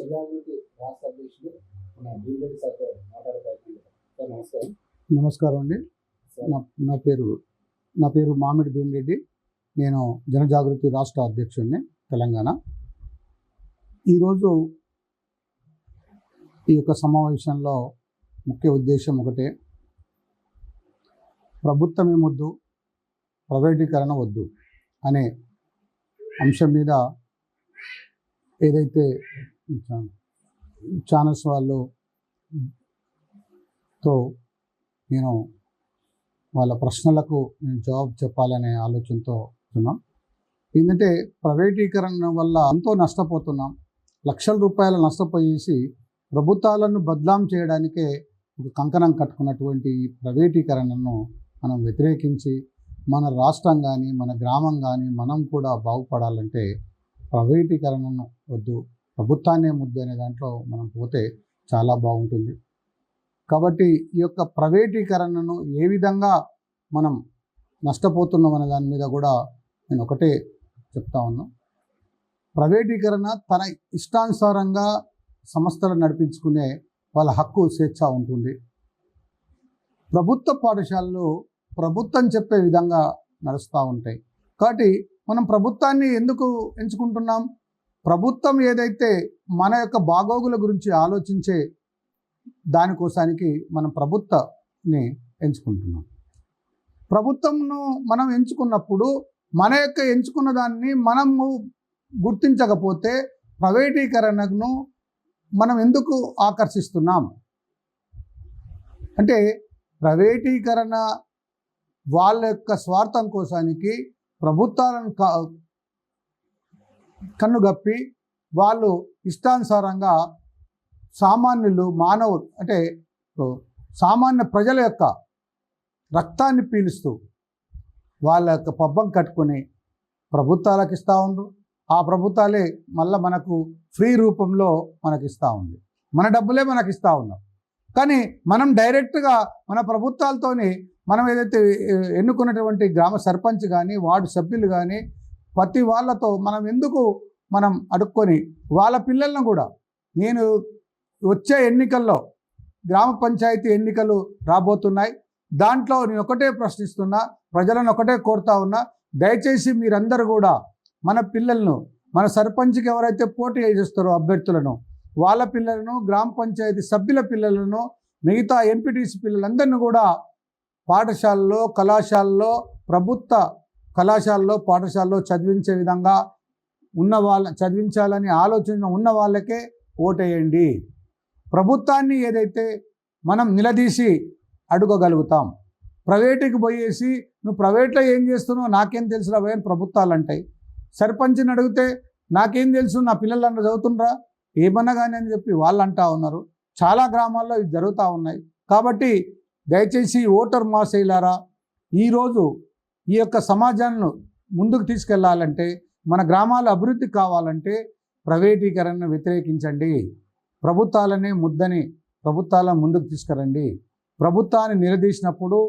జనజాగృతి రాష్ట్ర అధ్యక్షులు మన భీమిరెడ్డి సార్తో మాట్లాడే ప్రయత్నం చేద్దాం. సార్ నమస్కారం. నమస్కారం అండి. సార్ నా పేరు మామిడి భీమిరెడ్డి. నేను జనజాగృతి రాష్ట్ర అధ్యక్షుడిని తెలంగాణ. ఈరోజు ఈ యొక్క సమావేశంలో ముఖ్య ఉద్దేశం ఒకటే, ప్రభుత్వమే వద్దు, ప్రైవేటీకరణ వద్దు అనే అంశం మీద ఏదైతే ఛానల్స్ వాళ్ళతో నేను వాళ్ళ ప్రశ్నలకు నేను జవాబు చెప్పాలనే ఆలోచనతో ఉన్నాం. ఏంటంటే ప్రైవేటీకరణ వల్ల ఎంతో నష్టపోతున్నాం. లక్షల రూపాయలు నష్టపోయేసి ప్రభుత్వాలను బద్నాం చేయడానికే ఒక కంకణం కట్టుకున్నటువంటి ప్రైవేటీకరణను మనం వ్యతిరేకించి మన రాష్ట్రం కానీ మన గ్రామం కానీ మనం కూడా బాగుపడాలంటే ప్రైవేటీకరణను వద్దు, ప్రభుత్వాన్నే ముద్దు అనే దాంట్లో మనం పోతే చాలా బాగుంటుంది. కాబట్టి ఈ యొక్క ప్రైవేటీకరణను ఏ విధంగా మనం నష్టపోతున్నాం అనే దాని మీద కూడా నేను ఒకటే చెప్తా ఉన్నా. ప్రైవేటీకరణ తన ఇష్టానుసారంగా సంస్థలు నడిపించుకునే వాళ్ళ హక్కు, స్వేచ్ఛ ఉంటుంది. ప్రభుత్వ పాఠశాలలు ప్రభుత్వం చెప్పే విధంగా నడుస్తూ ఉంటాయి. కాబట్టి మనం ప్రభుత్వాన్ని ఎందుకు ఎంచుకుంటున్నాం? ప్రభుత్వం ఏదైతే మన యొక్క బాగోగుల గురించి ఆలోచించే దానికోసానికి మనం ప్రభుత్వాన్ని ఎంచుకుంటున్నాం. ప్రభుత్వంను మనం ఎంచుకున్నప్పుడు మన యొక్క ఎంచుకున్న దాన్ని మనము గుర్తించకపోతే ప్రైవేటీకరణను మనం ఎందుకు ఆకర్షిస్తున్నాం అంటే, ప్రైవేటీకరణ వాళ్ళ యొక్క స్వార్థం కోసానికి ప్రభుత్వాలను కన్నుగప్పి వాళ్ళు ఇష్టానుసారంగా సామాన్యులు, మానవులు అంటే సామాన్య ప్రజల యొక్క రక్తాన్ని పీలుస్తూ వాళ్ళ యొక్క పబ్బం కట్టుకొని ప్రభుత్వాలకు ఇస్తూ ఉండ్రు. ఆ ప్రభుత్వాలే మళ్ళీ మనకు ఫ్రీ రూపంలో మనకి ఇస్తూ ఉంది, మన డబ్బులే మనకి ఇస్తూ ఉన్నాం. కానీ మనం డైరెక్ట్గా మన ప్రభుత్వాలతోని మనం ఏదైతే ఎన్నుకున్నటువంటి గ్రామ సర్పంచ్ కానీ వార్డు సభ్యులు కానీ ప్రతి వాళ్ళతో మనం అడుక్కొని వాళ్ళ పిల్లలను కూడా, నేను వచ్చే ఎన్నికల్లో గ్రామ పంచాయతీ ఎన్నికలు రాబోతున్నాయి, దాంట్లో నేను ఒకటే ప్రశ్నిస్తున్నా, ప్రజలను ఒకటే కోరుతా ఉన్నా, దయచేసి మీరందరూ కూడా మన పిల్లలను, మన సర్పంచ్కి ఎవరైతే పోటీ చేస్తారో అభ్యర్థులను, వాళ్ళ పిల్లలను, గ్రామ పంచాయతీ సభ్యుల పిల్లలను, మిగతా ఎంపీటీసీ పిల్లలందరినీ కూడా పాఠశాలలో, కళాశాలలో, ప్రభుత్వ కళాశాలలో, పాఠశాలలో చదివించే విధంగా చదివించాలని ఆలోచన ఉన్న వాళ్ళకే ఓటేయండి. ప్రభుత్వాన్ని ఏదైతే మనం నిలదీసి అడగగలుగుతాం. ప్రైవేటుకి పోయేసి నువ్వు ప్రైవేట్లో ఏం చేస్తున్నావు నాకేం తెలుసు రా అని ప్రభుత్వాలు అంటాయి. సర్పంచ్ని అడిగితే నాకేం తెలుసు, నా పిల్లలందరూ చదువుతుండ్రా ఏమన్నా కానీ అని చెప్పి వాళ్ళు అంటూ ఉన్నారు. చాలా గ్రామాల్లో ఇది జరుగుతూ ఉన్నాయి. కాబట్టి దయచేసి ఓటర్ మహాశయులారా, ఈరోజు ఈ యొక్క సమాజాన్ని ముందుకు తీసుకెళ్లాలంటే, మన గ్రామాల అభివృద్ధి కావాలంటే ప్రైవేటీకరణను వ్యతిరేకించండి. ప్రభుత్వాలనే ముద్దని ప్రభుత్వాలను ముందుకు తీసుకురండి. ప్రభుత్వాన్ని నిలదీసినప్పుడు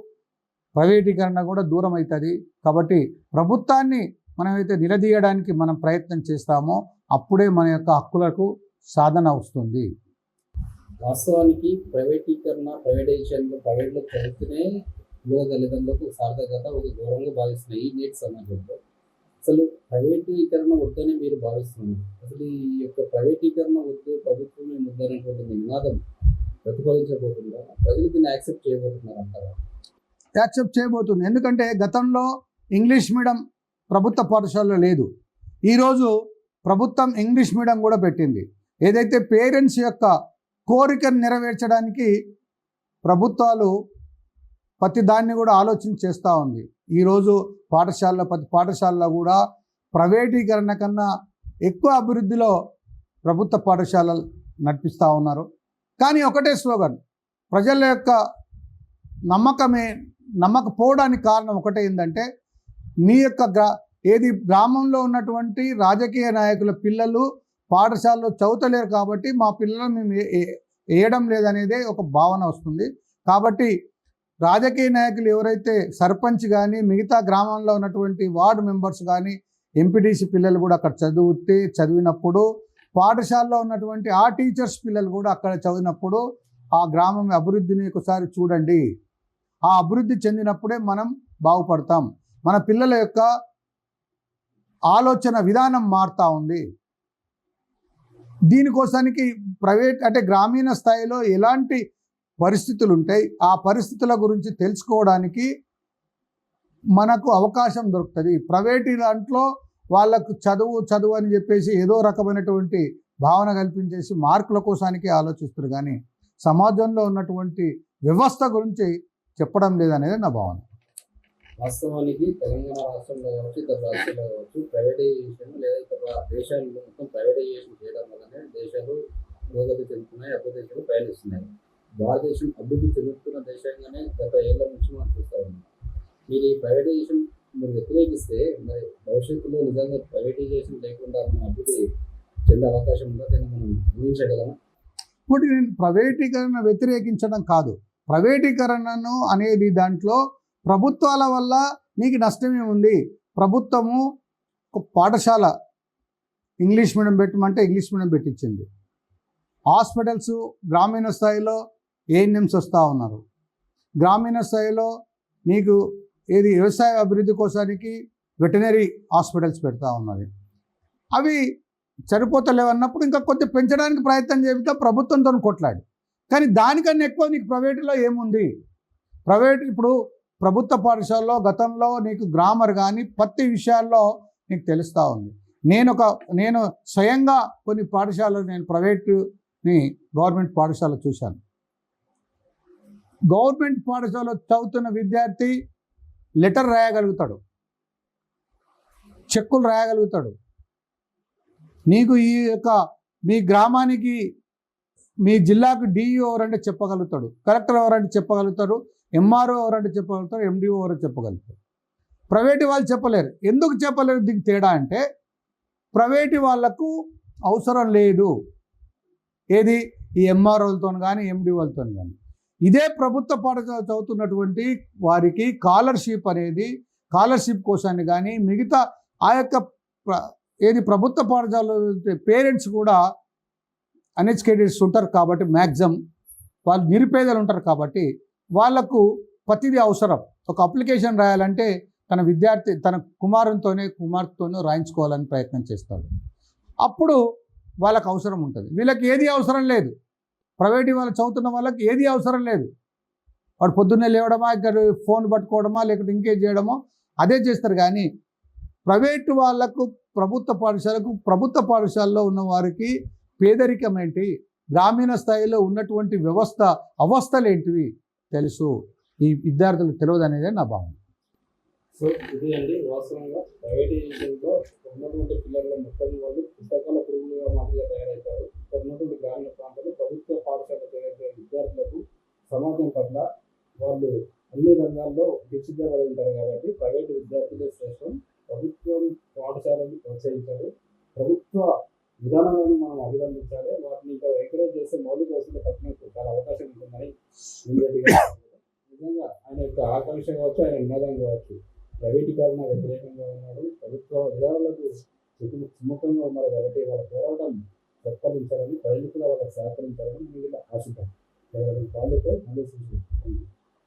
ప్రైవేటీకరణ కూడా దూరం అవుతుంది. కాబట్టి ప్రభుత్వాన్ని మనమైతే నిలదీయడానికి మనం ప్రయత్నం చేస్తామో అప్పుడే మన యొక్క హక్కులకు సాధన వస్తుంది. వాస్తవానికి ప్రైవేటైజేషన్ ప్రైవేట్లో చదివితేనే పిల్లల తల్లిదండ్రులకు సార్థకత ఒక గౌరవంగా భావిస్తున్నాయి. ఈ నేటి సమాజంలో అసలు ప్రైవేటీకరణ వద్దని మీరు భావిస్తున్నారు. అసలు ఈ యొక్క ప్రైవేటీకరణ వద్దు, ప్రభుత్వమే ముద్దు అనేటువంటి నినాదం ప్రతిపాదించబోతుందా? ప్రజలు దీన్ని యాక్సెప్ట్ చేయబోతున్నారు అంటారా? యాక్సెప్ట్ చేయబోతుంది. ఎందుకంటే గతంలో ఇంగ్లీష్ మీడియం ప్రభుత్వ పాఠశాలలో లేదు. ఈరోజు ప్రభుత్వం ఇంగ్లీష్ మీడియం కూడా పెట్టింది. ఏదైతే పేరెంట్స్ యొక్క కోరికను నెరవేర్చడానికి ప్రభుత్వాలు ప్రతి దాన్ని కూడా ఆలోచన చేస్తూ ఉంది. ఈరోజు ప్రతి పాఠశాలలో కూడా ప్రైవేటీకరణ కన్నా ఎక్కువ అభివృద్ధిలో ప్రభుత్వ పాఠశాలలు నడిపిస్తూ ఉన్నారు. కానీ ఒకటే స్లోగన్, ప్రజల యొక్క నమ్మకపోవడానికి కారణం ఒకటే ఏంటంటే, నీ యొక్క గ్రామంలో ఉన్నటువంటి రాజకీయ నాయకుల పిల్లలు పాఠశాలలో చదువుతలేరు కాబట్టి మా పిల్లలను మేము వేయడం లేదనేదే ఒక భావన వస్తుంది. కాబట్టి రాజకీయ నాయకులు ఎవరైతే సర్పంచ్ కానీ మిగతా గ్రామంలో ఉన్నటువంటి వార్డు మెంబర్స్ కానీ ఎంపీటీసీ పిల్లలు కూడా అక్కడ చదివినప్పుడు పాఠశాలలో ఉన్నటువంటి ఆ టీచర్స్ పిల్లలు కూడా అక్కడ చదివినప్పుడు ఆ గ్రామం అభివృద్ధిని ఒకసారి చూడండి. ఆ అభివృద్ధి చెందినప్పుడే మనం బాగుపడతాం. మన పిల్లల యొక్క ఆలోచన విధానం మారుతూ ఉంది. దీనికోసానికి ప్రైవేట్ అంటే గ్రామీణ స్థాయిలో ఎలాంటి పరిస్థితులు ఉంటాయి, ఆ పరిస్థితుల గురించి తెలుసుకోవడానికి మనకు అవకాశం దొరుకుతుంది. ప్రైవేటు దాంట్లో వాళ్ళకు చదువు అని చెప్పేసి ఏదో రకమైనటువంటి భావన కల్పించేసి మార్కుల కోసానికి ఆలోచిస్తారు, కానీ సమాజంలో ఉన్నటువంటి వ్యవస్థ గురించి చెప్పడం లేదనేది నా భావన. వాస్తవానికి తెలంగాణ రాష్ట్రంలో కావచ్చు, ఇతర రాష్ట్రాల్లో కావచ్చు, ప్రైవేటైజేషన్ లేదా ఇతర దేశాల్లో మొత్తం ప్రైవేటైజేషన్ చేయడం వల్లనే దేశాలు పురోగతి చెందుతున్నాయి, అభివృద్ధి పయనిస్తున్నాయి. భారతదేశం అభివృద్ధి చెందుతున్న దేశంగానే గత ఏళ్ల నుంచి మనం చూస్తూ ఉన్నాం. మీరు ఈ ప్రైవేటైజేషన్ మీరు వ్యతిరేకిస్తే మరి భవిష్యత్తులో నిజంగా ప్రైవేటైజేషన్ లేకుండా మనం అభివృద్ధి చెందే అవకాశం ఉందా? దాన్ని మనం ఊహించగలమా? ఇప్పుడు నేను ప్రైవేటీకరణ వ్యతిరేకించడం కాదు. ప్రైవేటీకరణను అనేది దాంట్లో ప్రభుత్వాల వల్ల నీకు నష్టమే ఉంది. ప్రభుత్వము ఒక పాఠశాల ఇంగ్లీష్ మీడియం పెట్టమంటే ఇంగ్లీష్ మీడియం పెట్టించింది. హాస్పిటల్స్ గ్రామీణ స్థాయిలో ఏఎన్ఎంస్ వస్తూ ఉన్నారు. గ్రామీణ స్థాయిలో నీకు ఏది వ్యవసాయ అభివృద్ధి కోసానికి వెటనరీ హాస్పిటల్స్ పెడతా ఉన్నది. అవి సరిపోతలేవన్నప్పుడు ఇంకా కొంచెం పెంచడానికి ప్రయత్నం చేస్తే ప్రభుత్వంతో కొట్లాడి, కానీ దానికన్నా ఎక్కువ నీకు ప్రైవేటులో ఏముంది? ప్రైవేట్ ఇప్పుడు ప్రభుత్వ పాఠశాలలో గతంలో నీకు గ్రామర్ కానీ ప్రతి విషయాల్లో నీకు తెలుస్తూ ఉంది. నేను స్వయంగా కొన్ని పాఠశాలలు నేను ప్రైవేటుని గవర్నమెంట్ పాఠశాల చూశాను. గవర్నమెంట్ పాఠశాలలో చదువుతున్న విద్యార్థి లెటర్ రాయగలుగుతాడు, చెక్కులు రాయగలుగుతాడు. నీకు ఈ యొక్క మీ గ్రామానికి మీ జిల్లాకు డిఈఓ ఎవరంటే చెప్పగలుగుతాడు, కలెక్టర్ ఎవరంటే చెప్పగలుగుతారు, ఎంఆర్ఓ ఎవరంటే చెప్పగలుగుతారు, ఎండిఓ ఎవరంటే చెప్పగలుగుతారు. ప్రైవేటు వాళ్ళు చెప్పలేరు. ఎందుకు చెప్పలేరు? దీనికి తేడా అంటే ప్రైవేటు వాళ్ళకు అవసరం లేదు ఏది ఈ ఎంఆర్ఓలతో కానీ ఎండిఓలతో కానీ. ఇదే ప్రభుత్వ పాఠశాల చదువుతున్నటువంటి వారికి స్కాలర్షిప్ కోసాన్ని కానీ మిగతా ఆ యొక్క ప్రభుత్వ పాఠశాలలో పేరెంట్స్ కూడా అన్ఎడ్యుకేటెడ్స్ ఉంటారు కాబట్టి మ్యాక్సిమం వాళ్ళు నిరుపేదలు ఉంటారు కాబట్టి వాళ్ళకు ప్రతిదీ అవసరం. ఒక అప్లికేషన్ రాయాలంటే తన విద్యార్థి తన కుమార్తెతోనో రాయించుకోవాలని ప్రయత్నం చేస్తాడు. అప్పుడు వాళ్ళకు అవసరం ఉంటుంది. వీళ్ళకి ఏది అవసరం లేదు. ప్రైవేట్ వాళ్ళు చదువుతున్న వాళ్ళకి ఏది అవసరం లేదు. వాడు పొద్దున్నే లేవడమా, ఇక్కడ ఫోన్ పట్టుకోవడమా, లేకపోతే ఇంకేం చేయడమో అదే చేస్తారు. కానీ ప్రైవేటు వాళ్ళకు ప్రభుత్వ పాఠశాలలో ఉన్న వారికి పేదరికం ఏంటి, గ్రామీణ స్థాయిలో ఉన్నటువంటి అవస్థలు ఏంటివి తెలుసు. ఈ విద్యార్థులకు తెలియదు అనేది నా భావన. సో ఇది అండి వాస్తవంగా ప్రైవేటైజేషన్లో ఉన్నటువంటి పిల్లల మొత్తం వాళ్ళు పుస్తకాల పురుగులుగా మాదిరిగా తయారవుతారు. ఇక్కడ ఉన్నటువంటి గ్రామీణ ప్రాంతాలు ప్రభుత్వ పాఠశాల తయారయ్యే విద్యార్థులకు సమాజం పట్ల వాళ్ళు అన్ని రంగాల్లో తీర్చిదిద్దబడి ఉంటారు. కాబట్టి ప్రైవేటు విద్యార్థులే శ్రేష్టం. ప్రభుత్వం పాఠశాలను ప్రోత్సహించాలి, ప్రభుత్వ విధానాలను మనం అభినందించాలి. వాటిని ఇంకా ఎంకరేజ్ చేస్తే మౌలిక వసతులు తగ్గినట్టు చాలా అవకాశం ఉంటుందని నిజంగా ఆయన యొక్క ఆకాంక్ష కావచ్చు, ఆయన నినాదం కావచ్చు. ప్రైవేటీకరణ వ్యతిరేకంగా ఉన్నాడు, ప్రభుత్వ విధానాలకు సుముఖంగా ఉన్నారు. కాబట్టి వాళ్ళ పోరాటం సత్కరించాలని, ప్రజలు కూడా వాళ్ళకి సహకరించాలని మేము ఆశిద్దాం. వాళ్ళతో